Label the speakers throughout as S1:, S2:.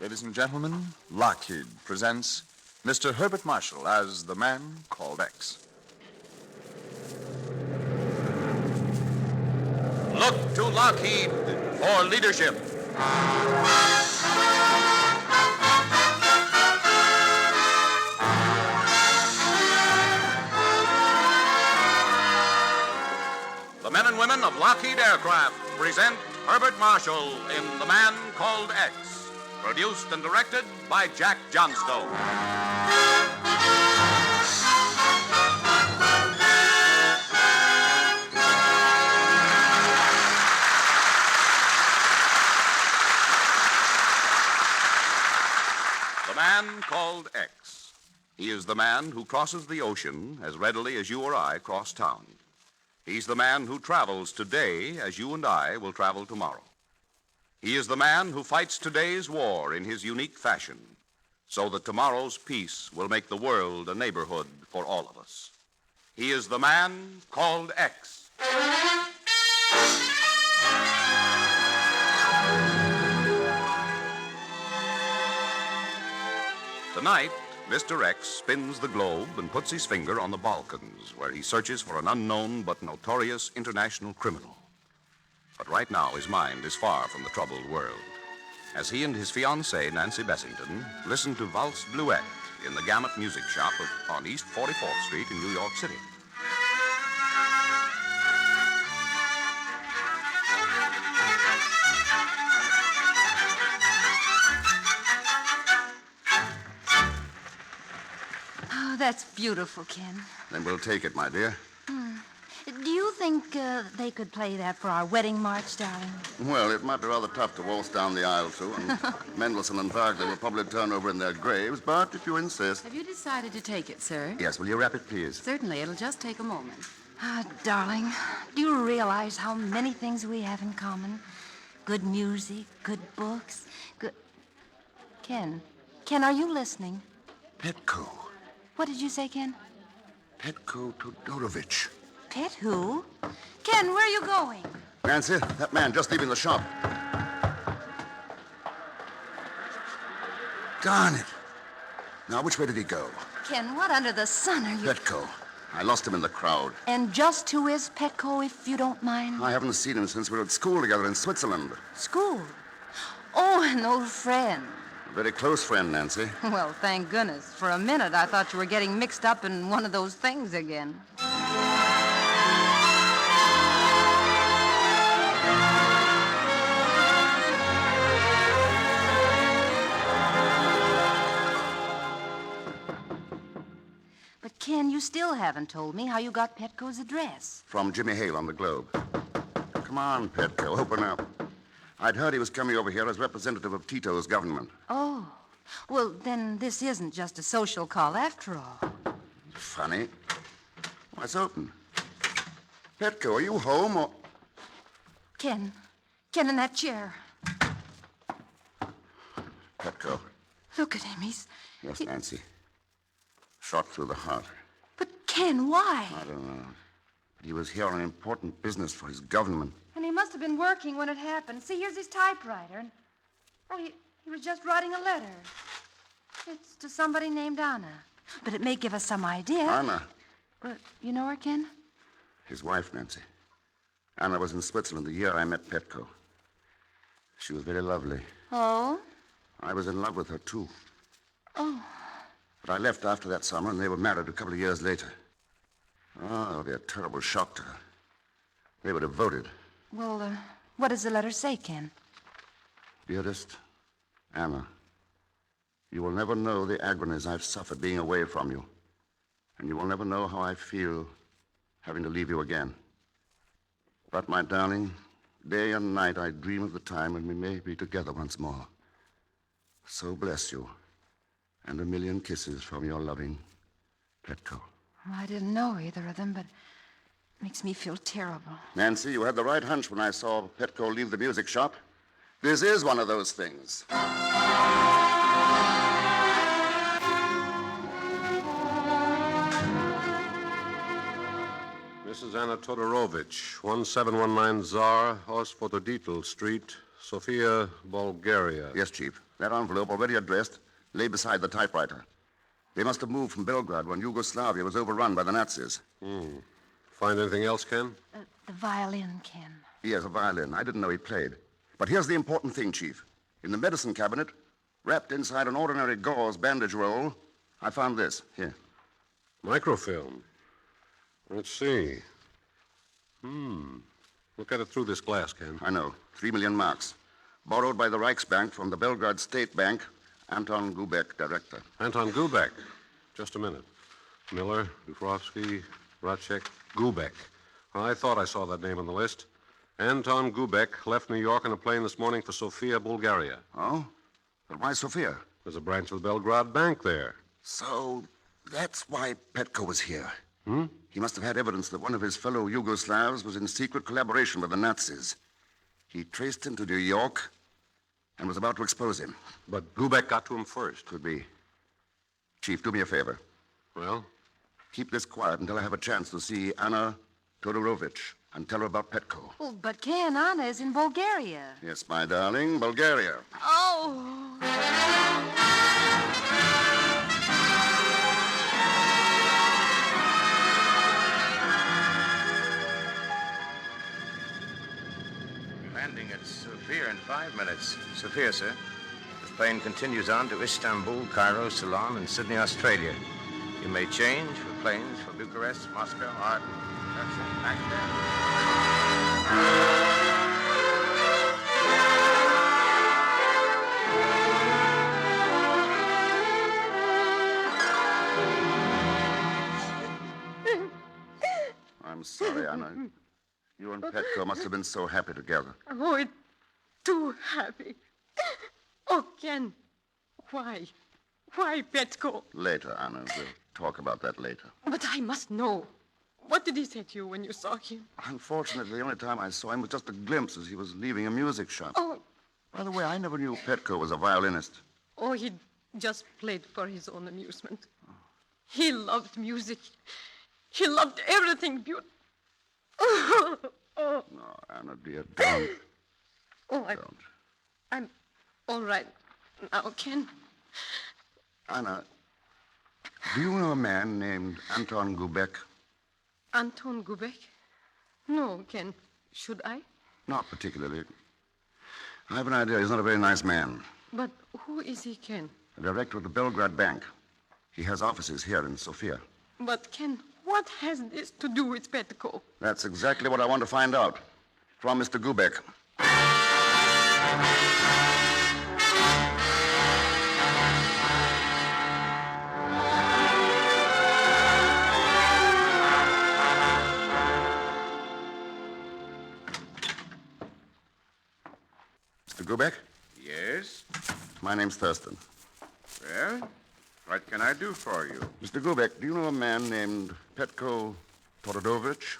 S1: Ladies and gentlemen, Lockheed presents Mr. Herbert Marshall as the man called X.
S2: Look to Lockheed for leadership. The men and women of Lockheed Aircraft present Herbert Marshall in The Man Called X, produced and directed by Jack Johnstone. The Man Called X. He is the man who crosses the ocean as readily as you or I cross town. He's the man who travels today as you and I will travel tomorrow. He is the man who fights today's war in his unique fashion, so that tomorrow's peace will make the world a neighborhood for all of us. He is the man called X. Tonight, Mr. X spins the globe and puts his finger on the Balkans, where he searches for an unknown but notorious international criminal. But right now, his mind is far from the troubled world, as he and his fiancée, Nancy Bessington, listen to Valse Bluette in the Gamut Music Shop on East 44th Street in New York City.
S3: That's beautiful, Ken.
S4: Then we'll take it, my dear.
S3: Do you think they could play that for our wedding march, darling?
S4: Well, it might be rather tough to waltz down the aisle to, and Mendelssohn and Wagner will probably turn over in their graves, but if you insist...
S5: Have you decided to take it, sir?
S4: Yes, will you rap it, please?
S5: Certainly. It'll just take a moment.
S3: Darling, do you realize how many things we have in common? Good music, good books, good... Ken, are you listening?
S4: Petko.
S3: What did you say, Ken?
S4: Petko Todorovich.
S3: Pet who? Ken, where are you going?
S4: Nancy, that man just leaving the shop. Darn it. Now, which way did he go?
S3: Ken, what under the sun are you...
S4: Petko. I lost him in the crowd.
S3: And just who is Petko, if you don't mind?
S4: I haven't seen him since we were at school together in Switzerland.
S3: School? Oh, an old friend.
S4: A very close friend, Nancy.
S3: Well, thank goodness. For a minute, I thought you were getting mixed up in one of those things again. But, Ken, you still haven't told me how you got Petko's address.
S4: From Jimmy Hale on the Globe. Come on, Petko, open up. I'd heard he was coming over here as representative of Tito's government.
S3: Oh. Well, then this isn't just a social call after all.
S4: Funny. Why, it's open. Petko, are you home or...
S3: Ken in that chair.
S4: Petko.
S3: Look at him.
S4: Yes, Nancy. Shot through the heart.
S3: But, Ken, why?
S4: I don't know. But he was here on important business for his government.
S3: And he must have been working when it happened. See, here's his typewriter. He was just writing a letter. It's to somebody named Anna. But it may give us some idea.
S4: Anna?
S3: You know her, Ken?
S4: His wife, Nancy. Anna was in Switzerland the year I met Petko. She was very lovely.
S3: Oh?
S4: I was in love with her, too.
S3: Oh.
S4: But I left after that summer, and they were married a couple of years later. Oh, it'll be a terrible shock to her. They were devoted.
S3: Well, what does the letter say, Ken?
S4: Dearest Anna, you will never know the agonies I've suffered being away from you. And you will never know how I feel having to leave you again. But, my darling, day and night I dream of the time when we may be together once more. So bless you, and a million kisses from your loving Petko.
S3: Well, I didn't know either of them, but it makes me feel terrible.
S4: Nancy, you had the right hunch when I saw Petko leave the music shop. This is one of those things.
S6: Mrs. Anna Todorovich, 1719 Tsar, Osfotoditl Street, Sofia, Bulgaria.
S4: Yes, Chief. That envelope, already addressed, lay beside the typewriter. They must have moved from Belgrade when Yugoslavia was overrun by the Nazis.
S6: Find anything else, Ken?
S3: The violin, Ken.
S4: Yes, a violin. I didn't know he played. But here's the important thing, Chief. In the medicine cabinet, wrapped inside an ordinary gauze bandage roll, I found this. Here.
S6: Microfilm. Let's see. Look at it through this glass, Ken.
S4: I know. 3 million marks. Borrowed by the Reichsbank from the Belgrade State Bank. Anton Gubek, director.
S6: Anton Gubek. Just a minute. Miller, Dufrovsky, Racek, Gubek. Well, I thought I saw that name on the list. Anton Gubek left New York on a plane this morning for Sofia, Bulgaria.
S4: Oh? But why Sofia?
S6: There's a branch of the Belgrade Bank there.
S4: So that's why Petko was here. He must have had evidence that one of his fellow Yugoslavs was in secret collaboration with the Nazis. He traced him to New York and was about to expose him.
S6: But Gubek got to him first.
S4: Could be. Chief, do me a favor.
S6: Well?
S4: Keep this quiet until I have a chance to see Anna Todorovich and tell her about Petko.
S3: Oh, but Ken, Anna is in Bulgaria.
S4: Yes, my darling, Bulgaria.
S3: Oh!
S7: Landing at Sofia in 5 minutes. Sofia, sir. The plane continues on to Istanbul, Cairo, Ceylon, and Sydney, Australia. You may change for planes for Bucharest, Moscow, Arden. That's it. Back
S4: I'm sorry, Anna. You and Petko must have been so happy together.
S8: Oh, it's too happy. Oh, Ken, why? Why, Petko?
S4: Later, Anna. We'll talk about that later.
S8: But I must know. What did he say to you when you saw him?
S4: Unfortunately, the only time I saw him was just a glimpse as he was leaving a music shop.
S8: Oh,
S4: By the way, I never knew Petko was a violinist.
S8: oh, he just played for his own amusement. He loved music. He loved everything beautiful. Oh,
S4: No, Anna, dear, don't.
S8: oh,
S4: Don't.
S8: I'm all right now, Ken.
S4: Anna, do you know a man named Anton Gubek?
S8: Anton Gubek? No, Ken. Should I?
S4: Not particularly. I have an idea he's not a very nice man.
S8: But who is he, Ken?
S4: The director of the Belgrade Bank. He has offices here in Sofia.
S8: But, Ken, what has this to do with Petko?
S4: That's exactly what I want to find out. From Mr. Gubek. Mr. Gubek?
S2: Yes?
S4: My name's Thurston.
S2: Well, what can I do for you?
S4: Mr. Gubek, do you know a man named Petko Todorovich?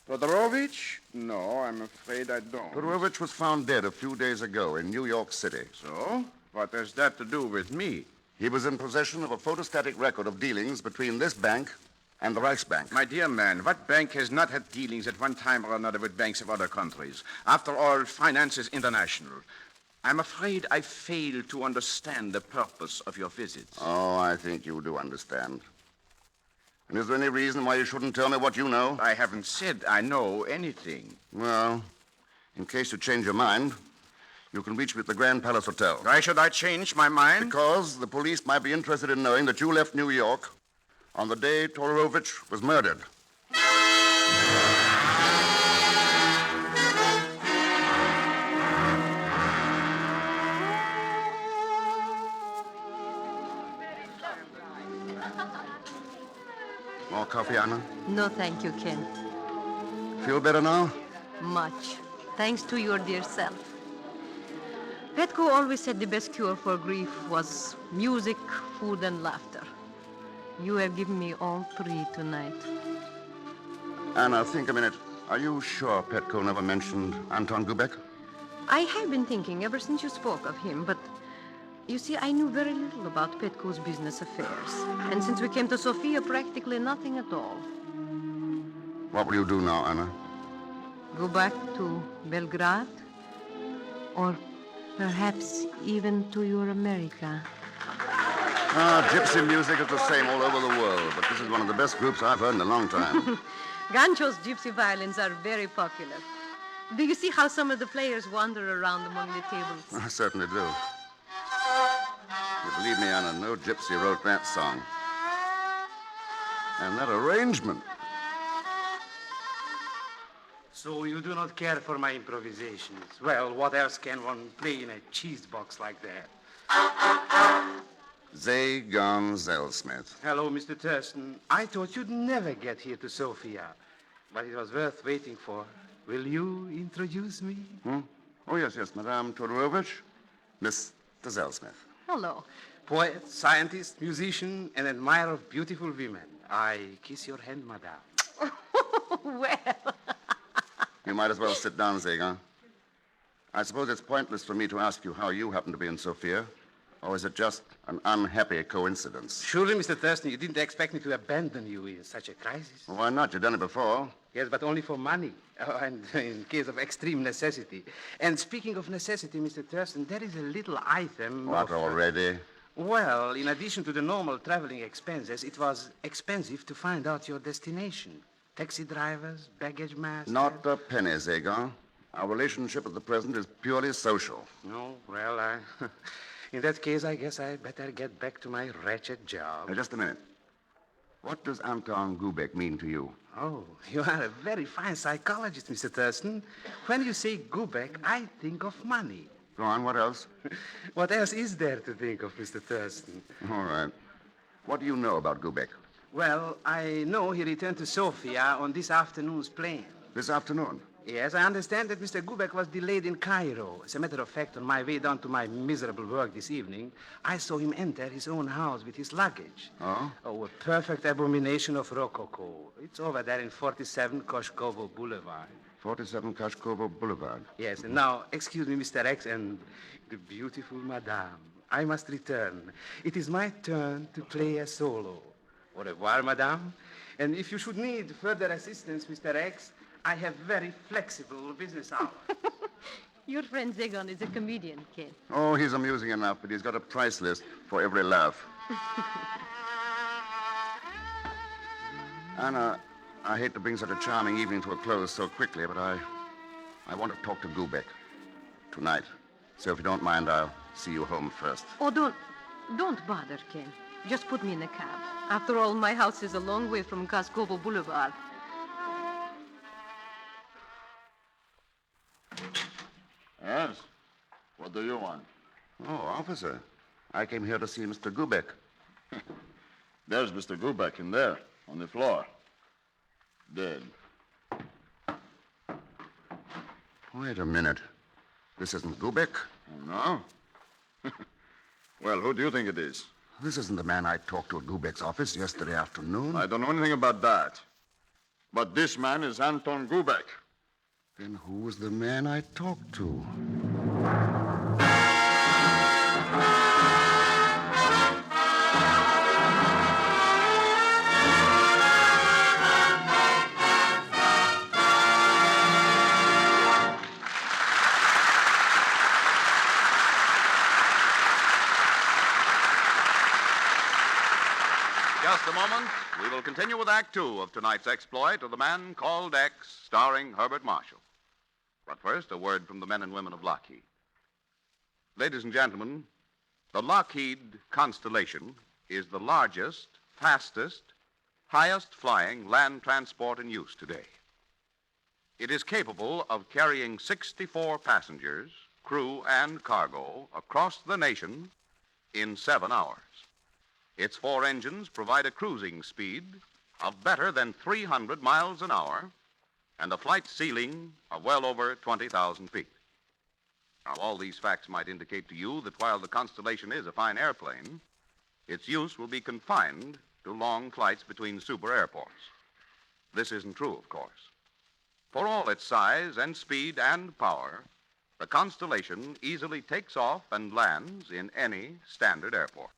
S2: Todorovich? No, I'm afraid I don't.
S4: Todorovich was found dead a few days ago in New York City.
S2: So? What has that to do with me?
S4: He was in possession of a photostatic record of dealings between this bank and the Reichsbank.
S2: My dear man, what bank has not had dealings at one time or another with banks of other countries? After all, finance is international. I'm afraid I fail to understand the purpose of your visits.
S4: Oh, I think you do understand. And is there any reason why you shouldn't tell me what you know?
S2: I haven't said I know anything.
S4: Well, in case you change your mind, you can reach me at the Grand Palace Hotel.
S2: Why should I change my mind?
S4: Because the police might be interested in knowing that you left New York on the day Todorovich was murdered. More coffee, Anna?
S8: No, thank you, Ken.
S4: Feel better now?
S8: Much. Thanks to your dear self. Petko always said the best cure for grief was music, food, and laughter. You have given me all three tonight.
S4: Anna, think a minute. Are you sure Petko never mentioned Anton Gubek?
S8: I have been thinking ever since you spoke of him, but you see, I knew very little about Petko's business affairs. And since we came to Sofia, practically nothing at all.
S4: What will you do now, Anna?
S8: Go back to Belgrade Or perhaps even to your America.
S4: Gypsy music is the same all over the world, but this is one of the best groups I've heard in a long time.
S8: Gancho's gypsy violins are very popular. Do you see how some of the players wander around among the tables?
S4: I certainly do. You believe me, Anna, no gypsy wrote that song. And that arrangement.
S9: So you do not care for my improvisations. Well, what else can one play in a cheese box like that?
S4: Pegon Zellschmidt.
S9: Hello, Mr. Thurston. I thought you'd never get here to Sofia, but it was worth waiting for. Will you introduce me?
S4: Oh, yes, Madame Todorovich. Mr. Zellschmidt.
S8: Hello.
S9: Poet, scientist, musician, and admirer of beautiful women. I kiss your hand, madame.
S8: Well.
S4: You might as well sit down, Pegon. I suppose it's pointless for me to ask you how you happen to be in Sofia. Or is it just an unhappy coincidence?
S9: Surely, Mr. Thurston, you didn't expect me to abandon you in such a crisis.
S4: Well, why not? You've done it before.
S9: Yes, but only for money, and in case of extreme necessity. And speaking of necessity, Mr. Thurston, there is a little item.
S4: What, already?
S9: Well, in addition to the normal traveling expenses, it was expensive to find out your destination. Taxi drivers, baggage masters.
S4: Not a penny, Pegon. Our relationship at the present is purely social.
S9: No, well, in that case, I guess I better get back to my wretched job.
S4: Just a minute. What does Anton Gubeck mean to you?
S9: Oh, you are a very fine psychologist, Mr. Thurston. When you say Gubeck, I think of money.
S4: Go on, what else?
S9: What else is there to think of, Mr. Thurston?
S4: All right. What do you know about Gubeck?
S9: Well, I know he returned to Sofia on this afternoon's plane.
S4: This afternoon?
S9: Yes, I understand that Mr. Gubeck was delayed in Cairo. As a matter of fact, on my way down to my miserable work this evening, I saw him enter his own house with his luggage.
S4: Oh?
S9: Oh, a perfect abomination of Rococo. It's over there in 47 Koshkovo Boulevard.
S4: 47 Koshkovo Boulevard.
S9: Yes, and now, excuse me, Mr. X and the beautiful Madame. I must return. It is my turn to play a solo. Au revoir, Madame. And if you should need further assistance, Mr. X, I have very flexible business hours.
S8: Your friend Zegon is a comedian, Ken.
S4: Oh, he's amusing enough, but he's got a price list for every laugh. Anna, I hate to bring such a charming evening to a close so quickly, but I want to talk to Gubeck tonight. So if you don't mind, I'll see you home first.
S8: Oh, don't bother, Ken. Just put me in a cab. After all, my house is a long way from Koshkovo Boulevard.
S10: Yes? What do you want?
S4: Oh, officer, I came here to see Mr. Gubeck.
S10: There's Mr. Gubeck in there, on the floor. Dead.
S4: Wait a minute. This isn't Gubeck.
S10: Oh, no? Well, who do you think it is?
S4: This isn't the man I talked to at Gubeck's office yesterday afternoon.
S10: I don't know anything about that. But this man is Anton Gubeck.
S4: Then who was the man I talked to?
S2: Just a moment. We will continue with Act Two of tonight's exploit of The Man Called X, starring Herbert Marshall. But first, a word from the men and women of Lockheed. Ladies and gentlemen, the Lockheed Constellation is the largest, fastest, highest-flying land transport in use today. It is capable of carrying 64 passengers, crew, and cargo across the nation in 7 hours. Its 4 engines provide a cruising speed of better than 300 miles an hour and a flight ceiling of well over 20,000 feet. Now, all these facts might indicate to you that while the Constellation is a fine airplane, its use will be confined to long flights between super airports. This isn't true, of course. For all its size and speed and power, the Constellation easily takes off and lands in any standard airport.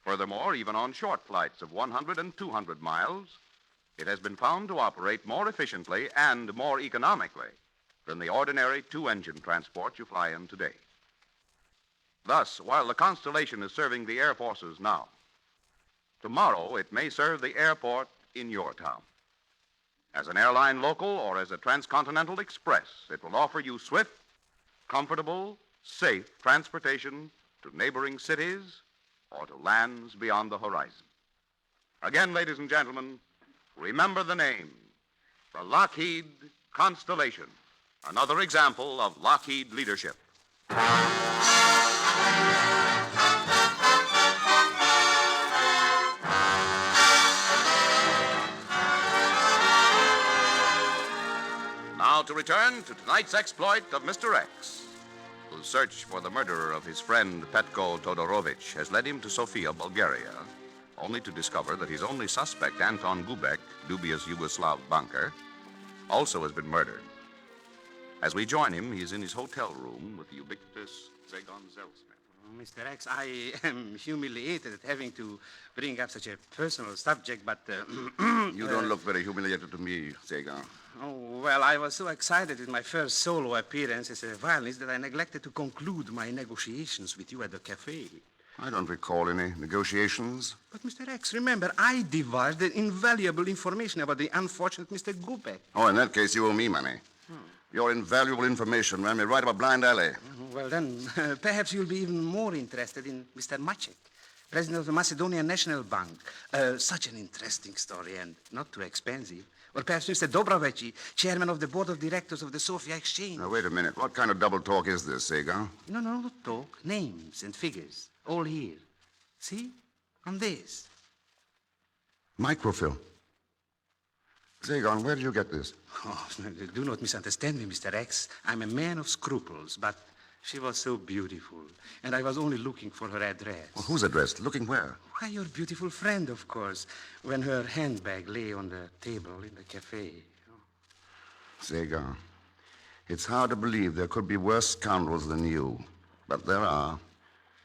S2: Furthermore, even on short flights of 100 and 200 miles, it has been found to operate more efficiently and more economically than the ordinary two-engine transport you fly in today. Thus, while the Constellation is serving the Air Forces now, tomorrow it may serve the airport in your town. As an airline local or as a transcontinental express, it will offer you swift, comfortable, safe transportation to neighboring cities or to lands beyond the horizon. Again, ladies and gentlemen, remember the name, the Lockheed Constellation, another example of Lockheed leadership. Now to return to tonight's exploit of Mr. X, whose search for the murderer of his friend Petko Todorovich has led him to Sofia, Bulgaria, only to discover that his only suspect, Anton Gubek, dubious Yugoslav banker, also has been murdered. As we join him, he is in his hotel room with the ubiquitous Pegon Zellschmidt.
S9: Mr. X, I am humiliated at having to bring up such a personal subject, but...
S4: You don't look very humiliated to me, Segan.
S9: Oh, well, I was so excited with my first solo appearance as a violinist that I neglected to conclude my negotiations with you at the cafe.
S4: I don't recall any negotiations.
S9: But, Mr. X, remember, I divulged invaluable information about the unfortunate Mr. Gubek.
S4: Oh, in that case, you owe me money. Your invaluable information ran me right up a blind alley.
S9: Well, then, perhaps you'll be even more interested in Mr. Macek, president of the Macedonian National Bank. Such an interesting story and not too expensive. Or perhaps Mr. Dobrovici, chairman of the board of directors of the Sofia Exchange.
S4: Now, wait a minute. What kind of double talk is this, Segan?
S9: No, not talk. Names and figures. All here. See? On this.
S4: Microfilm. Segan, where did you get this?
S9: Oh, do not misunderstand me, Mr. X. I'm a man of scruples, but she was so beautiful, and I was only looking for her address.
S4: Well, whose address? Looking where?
S9: Why, your beautiful friend, of course, when her handbag lay on the table in the cafe.
S4: Segan, it's hard to believe there could be worse scoundrels than you, but there are,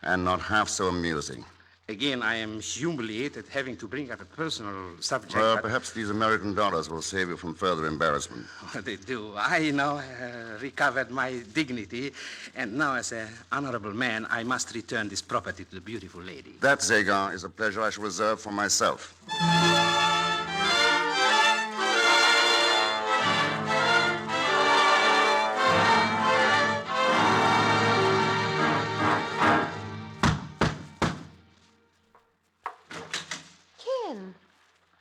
S4: and not half so amusing.
S9: Again, I am humiliated having to bring up a personal subject.
S4: Well,
S9: but...
S4: perhaps these American dollars will save you from further embarrassment.
S9: Well, they do. I now recovered my dignity, and now as an honorable man, I must return this property to the beautiful lady.
S4: That, Segan, is a pleasure I shall reserve for myself.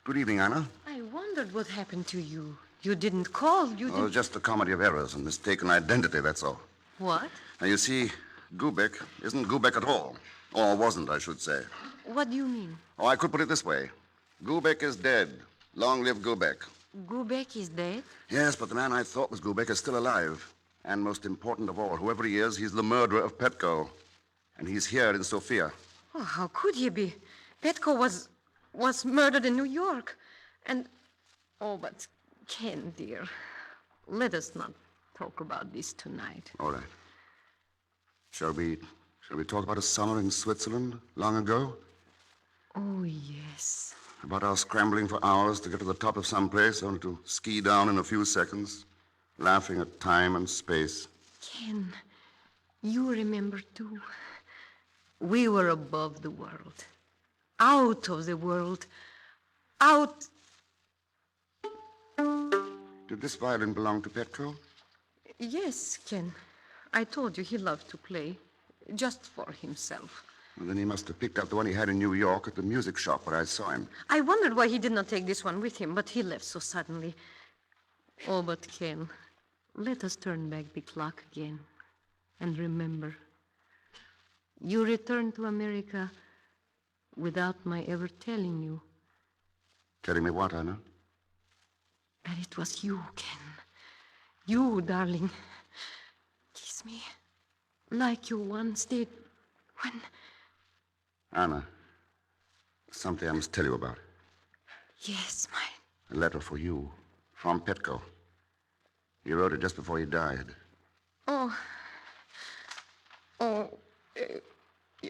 S4: Good evening, Anna.
S8: I wondered what happened to you. You didn't call. You
S4: Oh,
S8: didn't...
S4: just a comedy of errors and mistaken identity, that's all.
S8: What?
S4: Now, you see, Gubek isn't Gubek at all. Or wasn't, I should say.
S8: What do you mean?
S4: Oh, I could put it this way. Gubek is dead. Long live Gubek.
S8: Gubek is dead?
S4: Yes, but the man I thought was Gubek is still alive. And most important of all, whoever he is, he's the murderer of Petko. And he's here in Sofia.
S8: Oh, how could he be? Petko was murdered in New York. And, oh, but Ken, dear, let us not talk about this tonight.
S4: All right. Shall we talk about a summer in Switzerland long ago?
S8: Oh, yes.
S4: About our scrambling for hours to get to the top of some place, only to ski down in a few seconds, laughing at time and space.
S8: Ken, you remember too. We were above the world. Out of the world. Out.
S4: Did this violin belong to Petko?
S8: Yes, Ken. I told you he loved to play. Just for himself.
S4: Well, then he must have picked up the one he had in New York at the music shop where I saw him.
S8: I wondered why he did not take this one with him, but he left so suddenly. Oh, but Ken, let us turn back the clock again. And remember, you returned to America without my ever telling you.
S4: Telling me what, Anna?
S8: That it was you, Ken. You, darling. Kiss me. Like you once did when...
S4: Anna, something I must tell you about.
S8: Yes, my...
S4: A letter for you from Petko. He wrote it just before he died.
S8: Oh.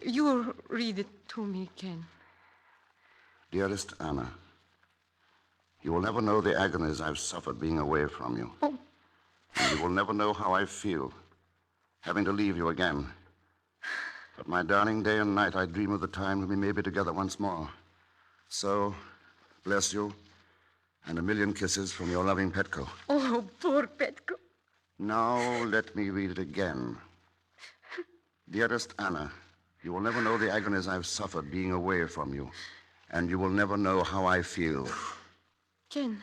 S8: You read it to me, Ken.
S4: Dearest Anna, you will never know the agonies I've suffered being away from you.
S8: Oh.
S4: And you will never know how I feel, having to leave you again. But, my darling, day and night I dream of the time when we may be together once more. So, bless you, and a million kisses from your loving Petco.
S8: Oh, poor Petco.
S4: Now, let me read it again. Dearest Anna, you will never know the agonies I've suffered being away from you, and you will never know how I feel.
S8: Ken,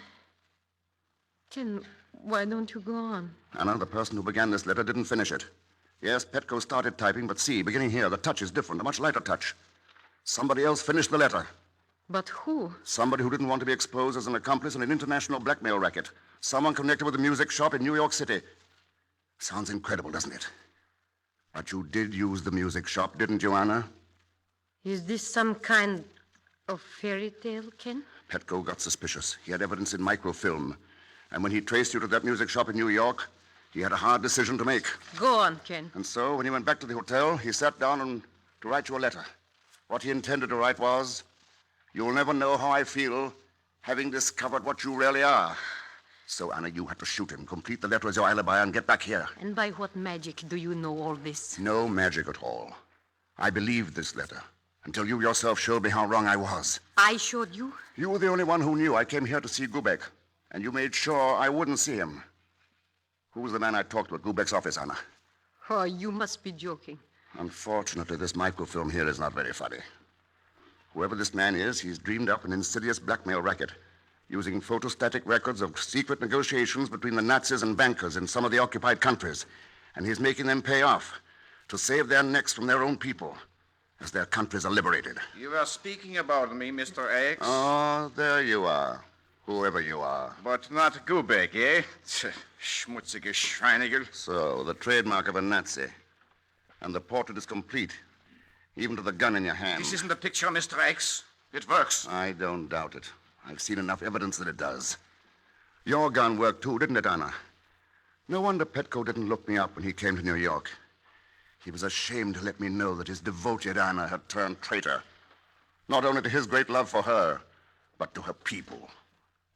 S8: why don't you go on?
S4: Anna, the person who began this letter didn't finish it. Yes, Petco started typing, but see, beginning here, the touch is different, a much lighter touch. Somebody else finished the letter.
S8: But who?
S4: Somebody who didn't want to be exposed as an accomplice in an international blackmail racket. Someone connected with a music shop in New York City. Sounds incredible, doesn't it? But you did use the music shop, didn't you, Anna?
S8: Is this some kind of fairy tale, Ken?
S4: Petco got suspicious. He had evidence in microfilm. And when he traced you to that music shop in New York, he had a hard decision to make.
S8: Go on, Ken.
S4: And so, when he went back to the hotel, he sat down to write you a letter. What he intended to write was, "You'll never know how I feel, having discovered what you really are." So, Anna, you had to shoot him, complete the letter as your alibi, and get back here.
S8: And by what magic do you know all this?
S4: No magic at all. I believed this letter, until you yourself showed me how wrong I was.
S8: I showed you?
S4: You were the only one who knew I came here to see Gubeck, and you made sure I wouldn't see him. Who was the man I talked to at Gubeck's office, Anna?
S8: Oh, you must be joking.
S4: Unfortunately, this microfilm here is not very funny. Whoever this man is, he's dreamed up an insidious blackmail racket, using photostatic records of secret negotiations between the Nazis and bankers in some of the occupied countries. And he's making them pay off to save their necks from their own people as their countries are liberated.
S11: You are speaking about me, Mr. X.
S4: Oh, there you are. Whoever you are.
S11: But not Gubeck, eh? Schmutzige Schweinigel.
S4: So, the trademark of a Nazi. And the portrait is complete, even to the gun in your hand.
S11: This isn't a picture, Mr. X. It works.
S4: I don't doubt it. I've seen enough evidence that it does. Your gun worked too, didn't it, Anna? No wonder Petco didn't look me up when he came to New York. He was ashamed to let me know that his devoted Anna had turned traitor. Not only to his great love for her, but to her people,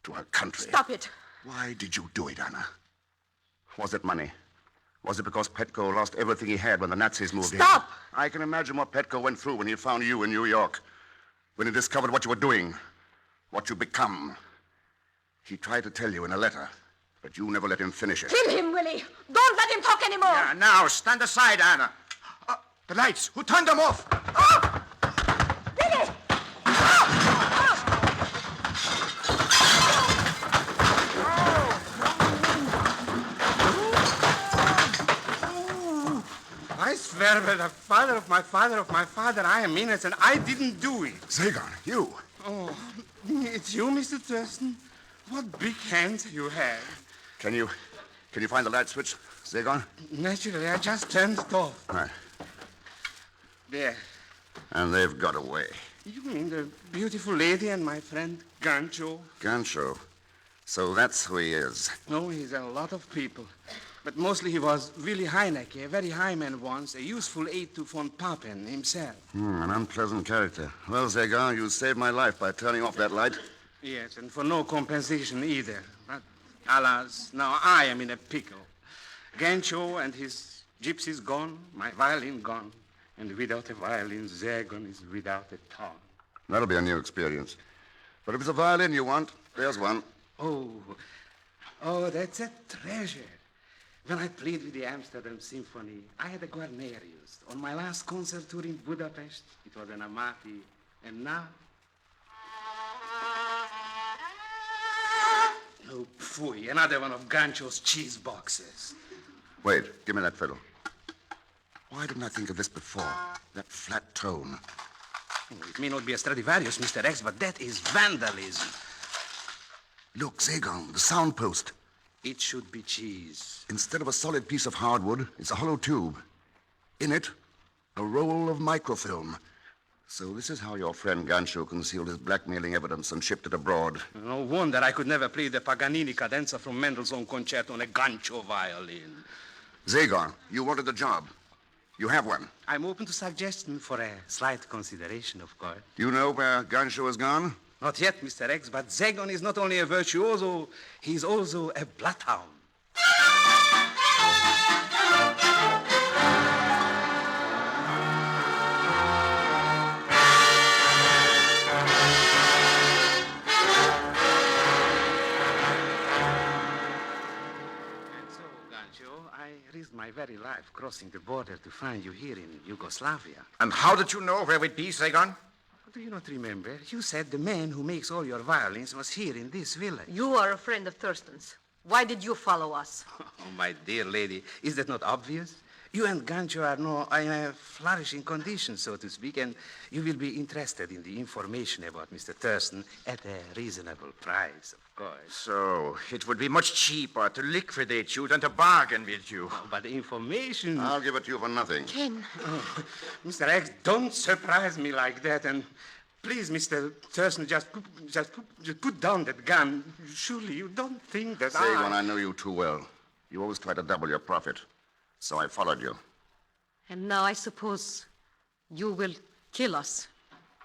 S4: to her country.
S8: Stop it.
S4: Why did you do it, Anna? Was it money? Was it because Petco lost everything he had when the Nazis moved in?
S8: Stop!
S4: I can imagine what Petco went through when he found you in New York. When he discovered what you were doing, what you become. He tried to tell you in a letter, but you never let him finish it.
S8: Kill him, Willie. Don't let him talk anymore.
S11: Yeah, now, stand aside, Anna. The lights. Who turned them off?
S8: Willie!
S9: I swear by the father of my father, I am innocent. I didn't do it.
S4: Zagon, you.
S9: Oh, it's you, Mr. Thurston? What big hands you have.
S4: Can you find the light switch, Zagon?
S9: Naturally, I just turned it off.
S4: Right.
S9: There.
S4: And they've got away.
S9: You mean the beautiful lady and my friend Gancho?
S4: Gancho. So that's who he is.
S9: No, he's a lot of people. But mostly he was Willy Heinecke, a very high man once, a useful aide to von Papen himself.
S4: An unpleasant character. Well, Zagon, you saved my life by turning off that light.
S9: Yes, and for no compensation either. But, alas, now I am in a pickle. Gancho and his gypsies gone, my violin gone. And without a violin, Zagon is without a tongue.
S4: That'll be a new experience. But if it's a violin you want, there's one.
S9: Oh, that's a treasure. When I played with the Amsterdam Symphony, I had a Guarnerius. On my last concert tour in Budapest, it was an Amati. And now? Oh, pfui, another one of Gancho's cheese boxes.
S4: Wait, give me that fiddle. Why didn't I think of this before? That flat tone.
S9: It may not be a Stradivarius, Mr. X, but that is vandalism.
S4: Look, Zagon, the sound post.
S9: It should be cheese.
S4: Instead of a solid piece of hardwood, it's a hollow tube. In it, a roll of microfilm. So this is how your friend Gancho concealed his blackmailing evidence and shipped it abroad.
S9: No wonder I could never play the Paganini cadenza from Mendel's own concerto on a Gancho violin.
S4: Zagon, you wanted the job. You have one.
S9: I'm open to suggestion for a slight consideration, of course.
S4: You know where Gancho has gone?
S9: Not yet, Mr. X, but Zagon is not only a virtuoso, he's also a bloodhound. crossing the border to find you here in Yugoslavia.
S11: And how did you know where we'd be, Saigon?
S9: Do you not remember? You said the man who makes all your violins was here in this village.
S8: You are a friend of Thurston's. Why did you follow us?
S9: Oh, my dear lady, is that not obvious? You and Gancho are now in a flourishing condition, so to speak, and you will be interested in the information about Mr. Thurston at a reasonable price, of course.
S11: So, it would be much cheaper to liquidate you than to bargain with you.
S9: Oh, but the information...
S4: I'll give it to you for nothing.
S3: Ken.
S9: Oh, Mr. X, don't surprise me like that, and please, Mr. Thurston, just put down that gun. Surely you don't think that
S4: Saigon, I know you too well. You always try to double your profit. So I followed you.
S8: And now I suppose you will kill us.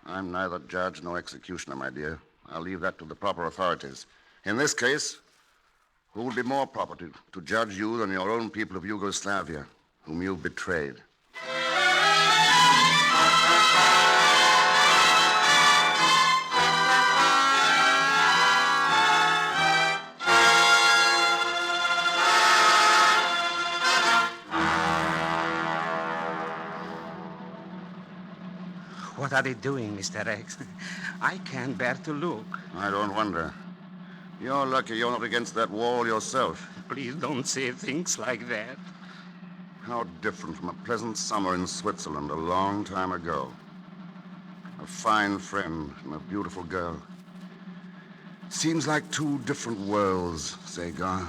S4: I'm neither judge nor executioner, my dear. I'll leave that to the proper authorities. In this case, who will be more proper to judge you than your own people of Yugoslavia, whom you've betrayed?
S9: What are they doing, Mr. X? I can't bear to look.
S4: I don't wonder. You're lucky you're not against that wall yourself.
S9: Please don't say things like that.
S4: How different from a pleasant summer in Switzerland a long time ago. A fine friend and a beautiful girl. Seems like two different worlds, Saigon.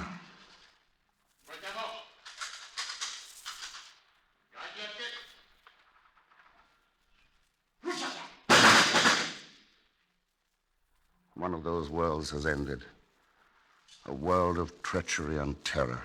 S4: One of those worlds has ended. A world of treachery and terror.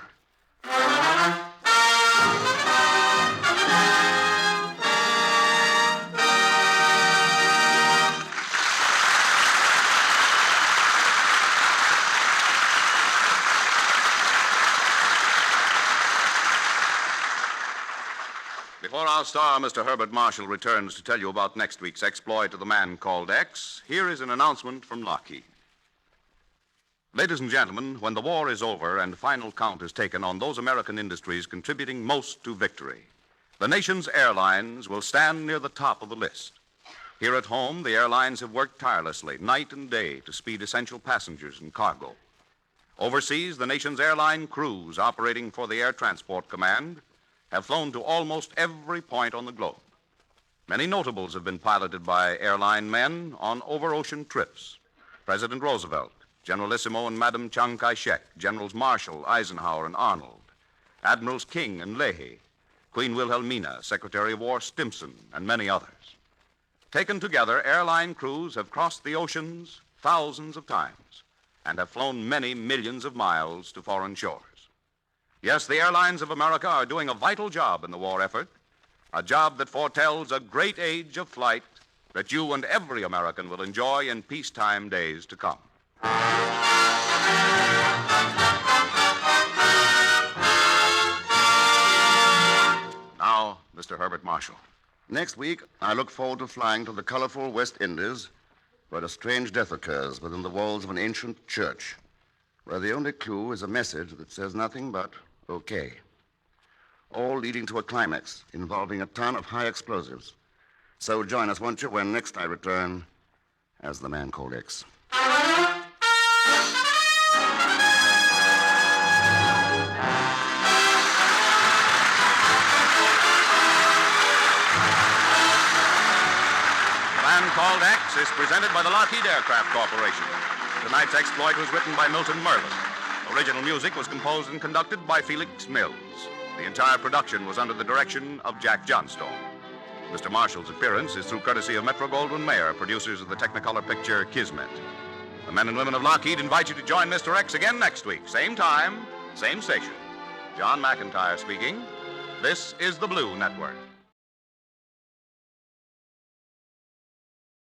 S2: Before our star, Mr. Herbert Marshall, returns to tell you about next week's exploit of the man called X, here is an announcement from Lockheed. Ladies and gentlemen, when the war is over and final count is taken on those American industries contributing most to victory, the nation's airlines will stand near the top of the list. Here at home, the airlines have worked tirelessly, night and day, to speed essential passengers and cargo. Overseas, the nation's airline crews operating for the Air Transport Command have flown to almost every point on the globe. Many notables have been piloted by airline men on over-ocean trips. President Roosevelt, Generalissimo and Madame Chiang Kai-shek, Generals Marshall, Eisenhower, and Arnold, Admirals King and Leahy, Queen Wilhelmina, Secretary of War Stimson, and many others. Taken together, airline crews have crossed the oceans thousands of times and have flown many millions of miles to foreign shores. Yes, the airlines of America are doing a vital job in the war effort, a job that foretells a great age of flight that you and every American will enjoy in peacetime days to come. Now, Mr. Herbert Marshall.
S4: Next week, I look forward to flying to the colorful West Indies, where a strange death occurs within the walls of an ancient church, where the only clue is a message that says nothing but okay. All leading to a climax involving a ton of high explosives. So join us, won't you, when next I return as the man called X.
S2: The Man Called X is presented by the Lockheed Aircraft Corporation. Tonight's exploit was written by Milton Merlin. Original music was composed and conducted by Felix Mills. The entire production was under the direction of Jack Johnstone. Mr. Marshall's appearance is through courtesy of Metro-Goldwyn-Mayer, producers of the Technicolor picture Kismet. The men and women of Lockheed invite you to join Mr. X again next week. Same time, same station. John McIntyre speaking. This is the Blue Network.